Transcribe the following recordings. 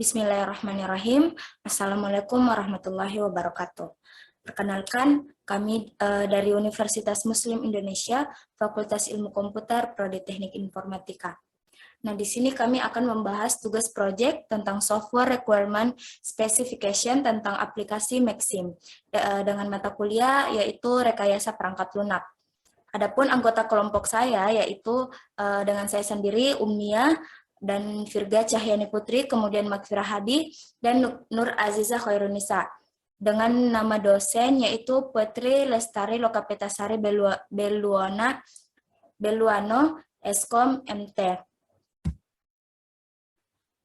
Bismillahirrahmanirrahim. Assalamualaikum warahmatullahi wabarakatuh. Perkenalkan, kami dari Universitas Muslim Indonesia, Fakultas Ilmu Komputer, Prodi Teknik Informatika. Nah, di sini kami akan membahas tugas proyek tentang software requirement specification tentang aplikasi Maxim dengan mata kuliah yaitu rekayasa perangkat lunak. Adapun anggota kelompok saya yaitu dengan saya sendiri Umnia dan Virga Cahyani Putri, kemudian Makfirah Hadi, dan Nur Aziza Khairunisa. Dengan nama dosen yaitu Putri Lestari Lokapetasari Beluano, Eskom MT.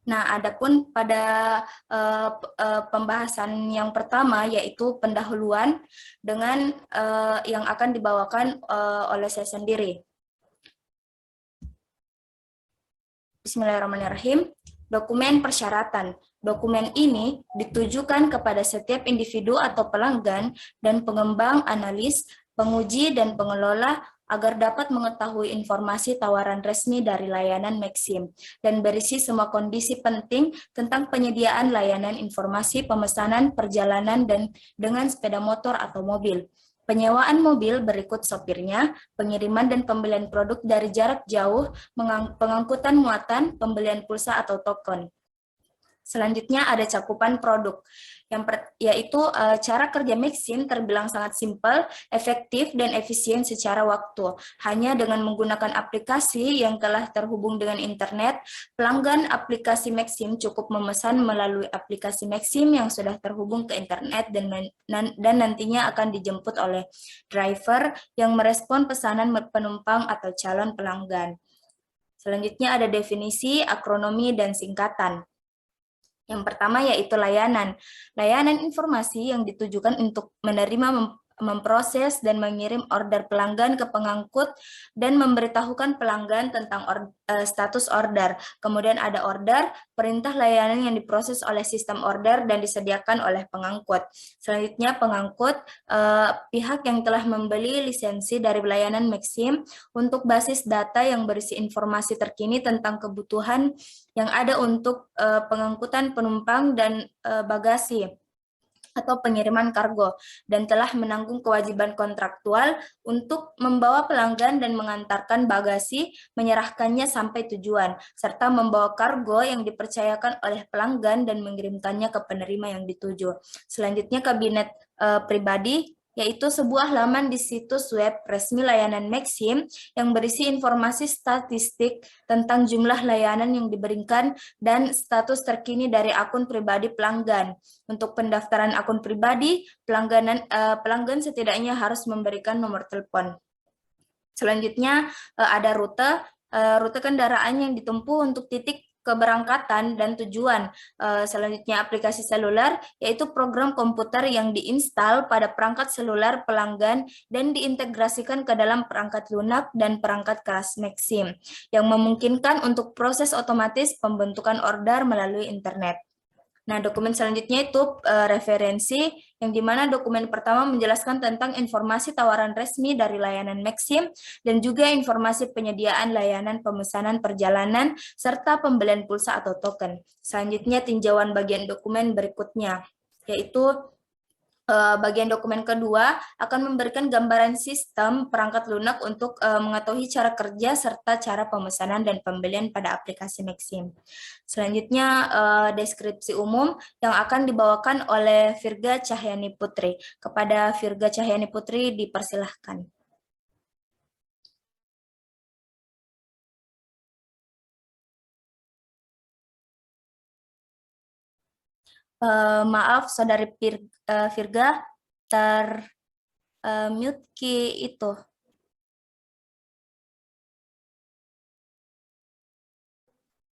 Nah, adapun pada pembahasan yang pertama yaitu pendahuluan dengan yang akan dibawakan oleh saya sendiri. Bismillahirrahmanirrahim. Dokumen persyaratan. Dokumen ini ditujukan kepada setiap individu atau pelanggan dan pengembang, analis, penguji, dan pengelola agar dapat mengetahui informasi tawaran resmi dari layanan Maxim dan berisi semua kondisi penting tentang penyediaan layanan informasi pemesanan perjalanan dan dengan sepeda motor atau mobil. Penyewaan mobil berikut sopirnya, pengiriman dan pembelian produk dari jarak jauh, pengangkutan muatan, pembelian pulsa atau token. Selanjutnya ada cakupan produk, yaitu cara kerja Maxim terbilang sangat simpel, efektif, dan efisien secara waktu. Hanya dengan menggunakan aplikasi yang telah terhubung dengan internet, pelanggan aplikasi Maxim cukup memesan melalui aplikasi Maxim yang sudah terhubung ke internet dan nantinya akan dijemput oleh driver yang merespon pesanan penumpang atau calon pelanggan. Selanjutnya ada definisi, akronomi, dan singkatan. Yang pertama yaitu layanan. Layanan informasi yang ditujukan untuk menerima, memproses, dan mengirim order pelanggan ke pengangkut dan memberitahukan pelanggan tentang status order. Kemudian ada order, perintah layanan yang diproses oleh sistem order dan disediakan oleh pengangkut. Selanjutnya pengangkut, pihak yang telah membeli lisensi dari layanan Maxim untuk basis data yang berisi informasi terkini tentang kebutuhan yang ada untuk pengangkutan penumpang dan bagasi atau pengiriman kargo, dan telah menanggung kewajiban kontraktual untuk membawa pelanggan dan mengantarkan bagasi, menyerahkannya sampai tujuan, serta membawa kargo yang dipercayakan oleh pelanggan dan mengirimkannya ke penerima yang dituju. Selanjutnya kabinet pribadi, yaitu sebuah laman di situs web resmi layanan Maxim yang berisi informasi statistik tentang jumlah layanan yang diberikan dan status terkini dari akun pribadi pelanggan. Untuk pendaftaran akun pribadi, pelanggan setidaknya harus memberikan nomor telepon. Selanjutnya ada rute kendaraan yang ditempuh untuk titik keberangkatan dan tujuan. Selanjutnya aplikasi seluler, yaitu program komputer yang diinstal pada perangkat seluler pelanggan dan diintegrasikan ke dalam perangkat lunak dan perangkat keras Maxim, yang memungkinkan untuk proses otomatis pembentukan order melalui internet. Nah, dokumen selanjutnya itu referensi, yang dimana dokumen pertama menjelaskan tentang informasi tawaran resmi dari layanan Maxim dan juga informasi penyediaan layanan pemesanan perjalanan serta pembelian pulsa atau token. Selanjutnya tinjauan bagian dokumen berikutnya, yaitu bagian dokumen kedua akan memberikan gambaran sistem perangkat lunak untuk mengetahui cara kerja serta cara pemesanan dan pembelian pada aplikasi Maxim. Selanjutnya deskripsi umum yang akan dibawakan oleh Virga Cahyani Putri. Kepada Virga Cahyani Putri dipersilahkan. Maaf, Saudari Virga, mute ki itu.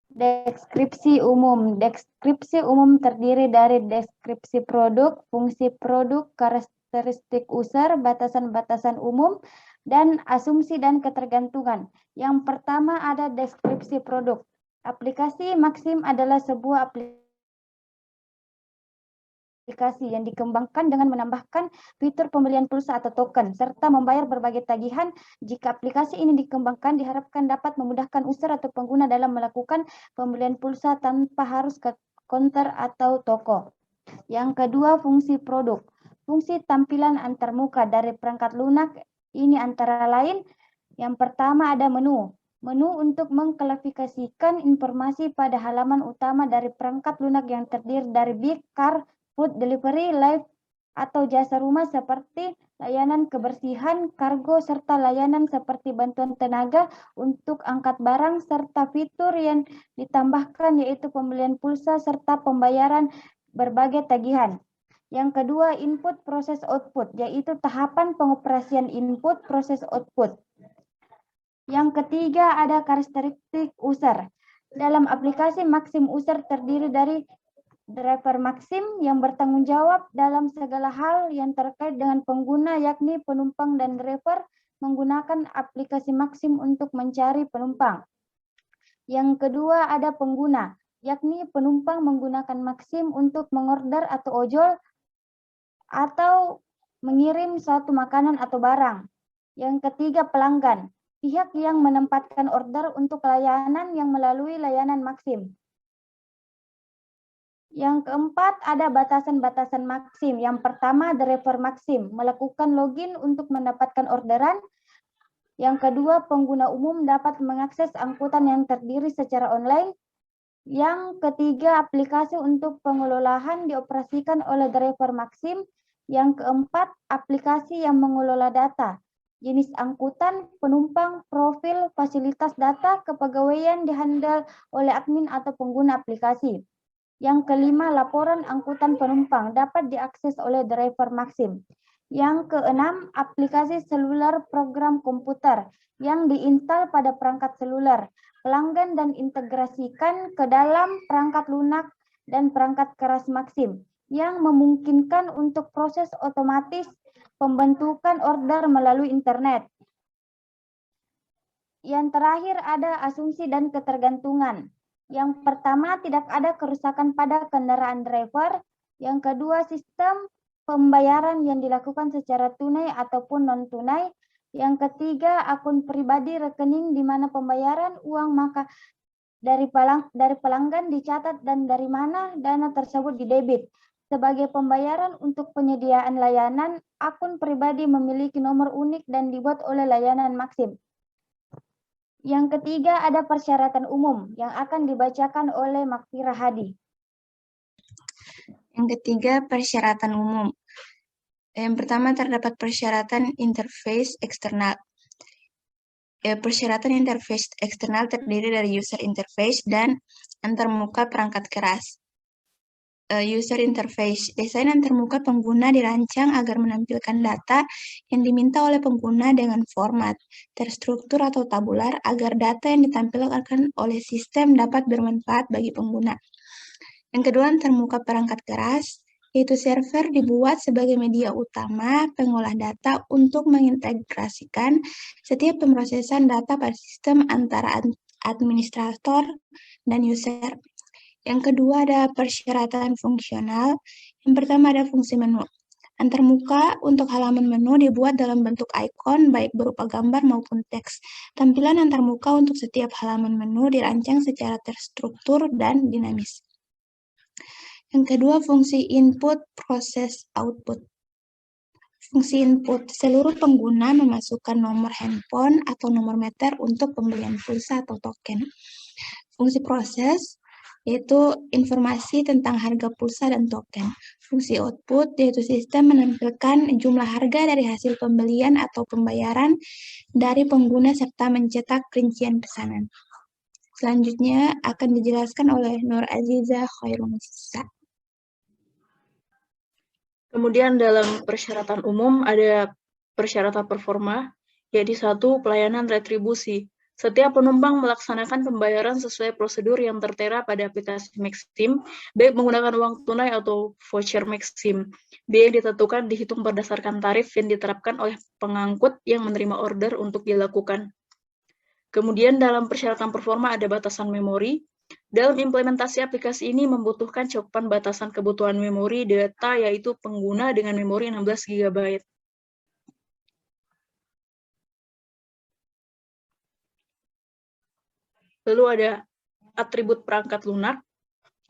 Deskripsi umum. Deskripsi umum terdiri dari deskripsi produk, fungsi produk, karakteristik user, batasan-batasan umum, dan asumsi dan ketergantungan. Yang pertama ada deskripsi produk. Aplikasi Maxim adalah sebuah aplikasi yang dikembangkan dengan menambahkan fitur pembelian pulsa atau token, serta membayar berbagai tagihan. Jika aplikasi ini dikembangkan, diharapkan dapat memudahkan user atau pengguna dalam melakukan pembelian pulsa tanpa harus ke counter atau toko. Yang kedua, fungsi produk. Fungsi tampilan antarmuka dari perangkat lunak ini antara lain, yang pertama ada menu. Menu untuk mengklasifikasikan informasi pada halaman utama dari perangkat lunak yang terdiri dari big, car, food delivery, live, atau jasa rumah seperti layanan kebersihan, kargo, serta layanan seperti bantuan tenaga untuk angkat barang, serta fitur yang ditambahkan yaitu pembelian pulsa serta pembayaran berbagai tagihan. Yang kedua, input proses output, yaitu tahapan pengoperasian input proses output. Yang ketiga, ada karakteristik user. Dalam aplikasi Maxim, user terdiri dari driver Maxim yang bertanggung jawab dalam segala hal yang terkait dengan pengguna, yakni penumpang dan driver menggunakan aplikasi Maxim untuk mencari penumpang. Yang kedua, ada pengguna, yakni penumpang menggunakan Maxim untuk mengorder atau ojol atau mengirim suatu makanan atau barang. Yang ketiga, pelanggan, pihak yang menempatkan order untuk layanan yang melalui layanan Maxim. Yang keempat, ada batasan-batasan Maxim. Yang pertama, driver Maxim melakukan login untuk mendapatkan orderan. Yang kedua, pengguna umum dapat mengakses angkutan yang terdiri secara online. Yang ketiga, aplikasi untuk pengelolaan dioperasikan oleh driver Maxim. Yang keempat, aplikasi yang mengelola data, jenis angkutan, penumpang, profil, fasilitas data, kepegawaian dihandle oleh admin atau pengguna aplikasi. Yang kelima, laporan angkutan penumpang dapat diakses oleh driver Maxim. Yang keenam, aplikasi seluler program komputer yang diinstal pada perangkat seluler pelanggan dan integrasikan ke dalam perangkat lunak dan perangkat keras Maxim yang memungkinkan untuk proses otomatis pembentukan order melalui internet. Yang terakhir ada asumsi dan ketergantungan. Yang pertama, tidak ada kerusakan pada kendaraan driver. Yang kedua, sistem pembayaran yang dilakukan secara tunai ataupun non-tunai. Yang ketiga, akun pribadi rekening di mana pembayaran uang maka dari pelanggan dicatat dan dari mana dana tersebut didebit. Sebagai pembayaran untuk penyediaan layanan, akun pribadi memiliki nomor unik dan dibuat oleh layanan Maxim. Yang ketiga, ada persyaratan umum yang akan dibacakan oleh Makfira Hadi. Yang ketiga, persyaratan umum. Yang pertama, terdapat persyaratan interface eksternal. Persyaratan interface eksternal terdiri dari user interface dan antarmuka perangkat keras. User interface, desain antarmuka pengguna dirancang agar menampilkan data yang diminta oleh pengguna dengan format, terstruktur atau tabular agar data yang ditampilkan oleh sistem dapat bermanfaat bagi pengguna. Yang kedua, antarmuka perangkat keras, yaitu server dibuat sebagai media utama pengolah data untuk mengintegrasikan setiap pemrosesan data pada sistem antara administrator dan user. Yang kedua ada persyaratan fungsional. Yang pertama ada fungsi menu. Antarmuka untuk halaman menu dibuat dalam bentuk ikon baik berupa gambar maupun teks. Tampilan antarmuka untuk setiap halaman menu dirancang secara terstruktur dan dinamis. Yang kedua, fungsi input, proses, output. Fungsi input, seluruh pengguna memasukkan nomor handphone atau nomor meter untuk pembelian pulsa atau token. Fungsi proses, yaitu informasi tentang harga pulsa dan token. Fungsi output, yaitu sistem menampilkan jumlah harga dari hasil pembelian atau pembayaran dari pengguna serta mencetak rincian pesanan. Selanjutnya akan dijelaskan oleh Nur Aziza Khairunisa. Kemudian dalam persyaratan umum ada persyaratan performa, yaitu 1, pelayanan retribusi. Setiap penumpang melaksanakan pembayaran sesuai prosedur yang tertera pada aplikasi Maxim, baik menggunakan uang tunai atau voucher Maxim. Biaya yang ditentukan dihitung berdasarkan tarif yang diterapkan oleh pengangkut yang menerima order untuk dilakukan. Kemudian dalam persyaratan performa ada batasan memori. Dalam implementasi aplikasi ini membutuhkan cakupan batasan kebutuhan memori data, yaitu pengguna dengan memori 16 GB. Lalu ada atribut perangkat lunak.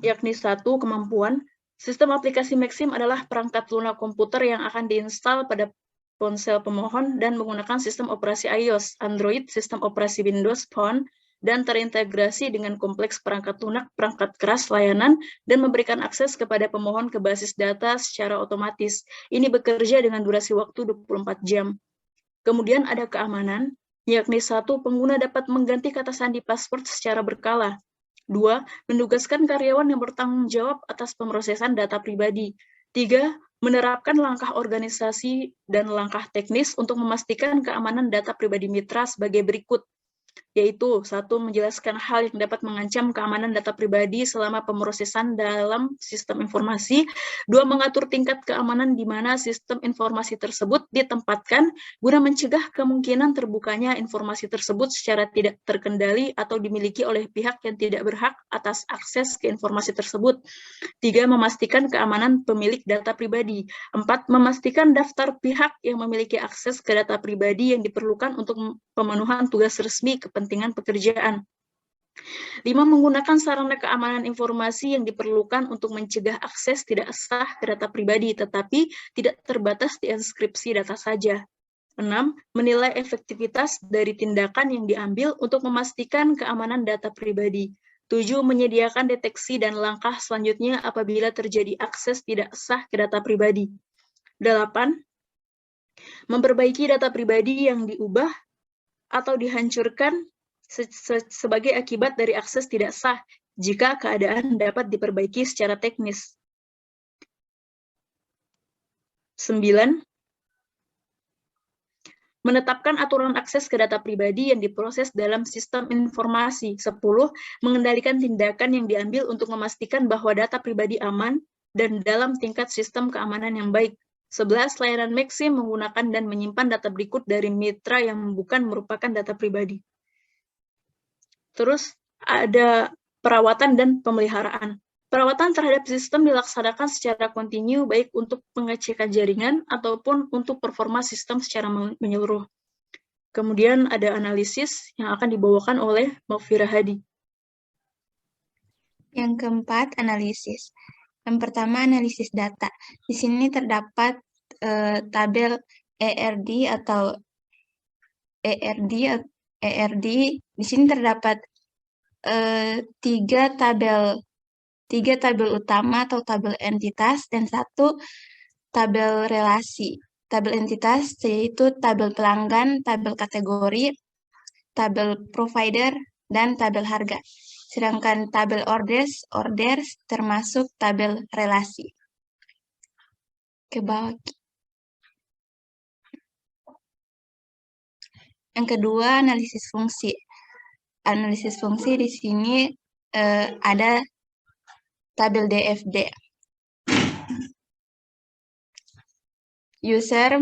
yakni 1. Kemampuan. Sistem aplikasi Maxim adalah perangkat lunak komputer yang akan diinstal pada ponsel pemohon dan menggunakan sistem operasi iOS, Android, sistem operasi Windows Phone, dan terintegrasi dengan kompleks perangkat lunak, perangkat keras, layanan, dan memberikan akses kepada pemohon ke basis data secara otomatis. Ini bekerja dengan durasi waktu 24 jam. Kemudian ada keamanan, yakni 1. Pengguna dapat mengganti kata sandi password secara berkala. 2. Menugaskan karyawan yang bertanggung jawab atas pemrosesan data pribadi. 3. Menerapkan langkah organisasi dan langkah teknis untuk memastikan keamanan data pribadi mitra sebagai berikut, yaitu 1. Menjelaskan hal yang dapat mengancam keamanan data pribadi selama pemrosesan dalam sistem informasi. 2. Mengatur tingkat keamanan di mana sistem informasi tersebut ditempatkan guna mencegah kemungkinan terbukanya informasi tersebut secara tidak terkendali atau dimiliki oleh pihak yang tidak berhak atas akses ke informasi tersebut. 3. Memastikan keamanan pemilik data pribadi. 4. Memastikan daftar pihak yang memiliki akses ke data pribadi yang diperlukan untuk pemenuhan tugas resmi kepentingan pekerjaan. 5. Menggunakan sarana keamanan informasi yang diperlukan untuk mencegah akses tidak sah ke data pribadi, tetapi tidak terbatas di enskripsi data saja. 6. Menilai efektivitas dari tindakan yang diambil untuk memastikan keamanan data pribadi. 7. Menyediakan deteksi dan langkah selanjutnya apabila terjadi akses tidak sah ke data pribadi. 8. Memperbaiki data pribadi yang diubah atau dihancurkan sebagai akibat dari akses tidak sah jika keadaan dapat diperbaiki secara teknis. 9. Menetapkan aturan akses ke data pribadi yang diproses dalam sistem informasi. 10. Mengendalikan tindakan yang diambil untuk memastikan bahwa data pribadi aman dan dalam tingkat sistem keamanan yang baik. 11. Layanan Maxim menggunakan dan menyimpan data berikut dari mitra yang bukan merupakan data pribadi. Terus ada perawatan dan pemeliharaan. Perawatan terhadap sistem dilaksanakan secara kontinu baik untuk pengecekan jaringan ataupun untuk performa sistem secara menyeluruh. Kemudian ada analisis yang akan dibawakan oleh Maufidah Hadi. Yang keempat, analisis. Yang pertama, analisis data. Di sini terdapat tabel ERD atau ERD. Di sini terdapat tiga tabel utama atau tabel entitas dan satu tabel relasi. Tabel entitas yaitu tabel pelanggan, tabel kategori, tabel provider, dan tabel harga. Sedangkan tabel orders termasuk tabel relasi. Ke bawah. Yang kedua, analisis fungsi. Analisis fungsi di sini ada tabel DFD. User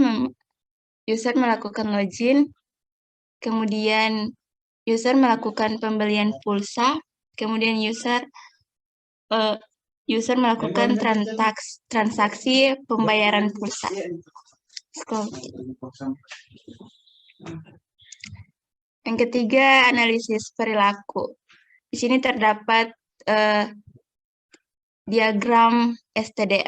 melakukan login, kemudian user melakukan pembelian pulsa, kemudian user melakukan transaksi pembayaran pulsa. Yang ketiga, analisis perilaku. Di sini terdapat diagram STD.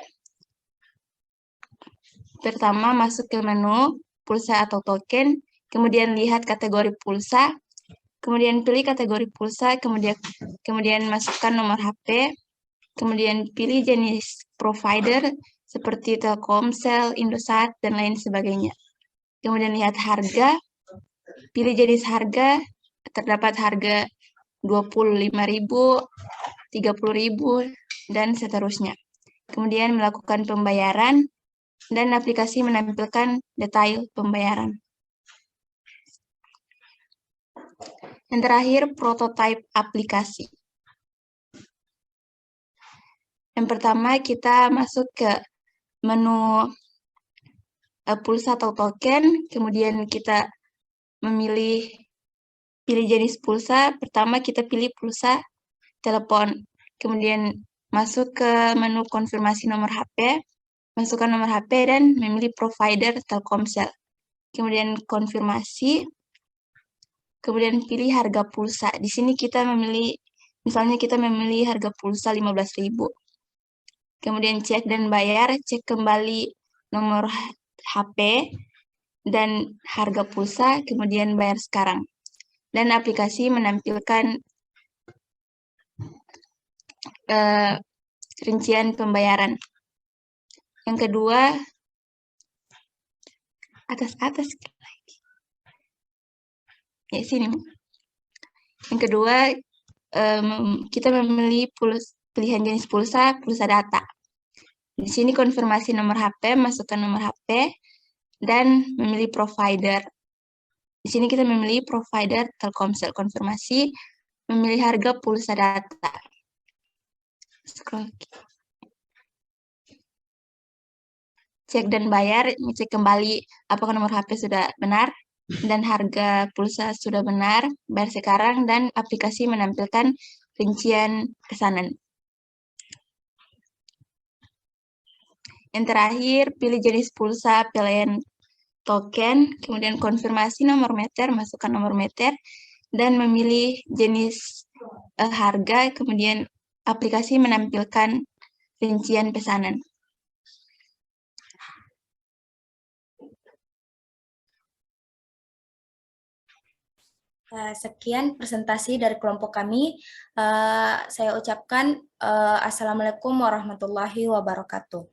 Pertama, masuk ke menu pulsa atau token, kemudian lihat kategori pulsa, kemudian pilih kategori pulsa, kemudian masukkan nomor HP, kemudian pilih jenis provider seperti Telkomsel, Indosat, dan lain sebagainya. Kemudian lihat harga, pilih jenis harga, terdapat harga 25.000, 30.000, dan seterusnya. Kemudian melakukan pembayaran, dan aplikasi menampilkan detail pembayaran. Yang terakhir, prototipe aplikasi. Yang pertama, kita masuk ke menu pulsa atau token, kemudian kita pilih jenis pulsa. Pertama, kita pilih pulsa telepon, kemudian masuk ke menu konfirmasi nomor HP, masukkan nomor HP dan memilih provider Telkomsel. Kemudian konfirmasi, kemudian pilih harga pulsa. Di sini kita memilih Misalnya kita memilih harga pulsa 15.000. Kemudian cek dan bayar, cek kembali nomor HP dan harga pulsa, kemudian bayar sekarang. Dan aplikasi menampilkan rincian pembayaran. Yang kedua, atas ya sini. Yang kedua, kita memilih pilihan jenis pulsa data. Di sini konfirmasi nomor HP, masukkan nomor HP, dan memilih provider. Di sini kita memilih provider Telkomsel, konfirmasi, memilih harga pulsa data. Scroll. Cek dan bayar, cek kembali apakah nomor HP sudah benar, dan harga pulsa sudah benar, bayar sekarang, dan aplikasi menampilkan rincian pesanan. Yang terakhir, pilih jenis pulsa, pilihan token, kemudian konfirmasi nomor meter, masukkan nomor meter, dan memilih jenis harga, kemudian aplikasi menampilkan rincian pesanan. Sekian presentasi dari kelompok kami. Saya ucapkan Assalamualaikum warahmatullahi wabarakatuh.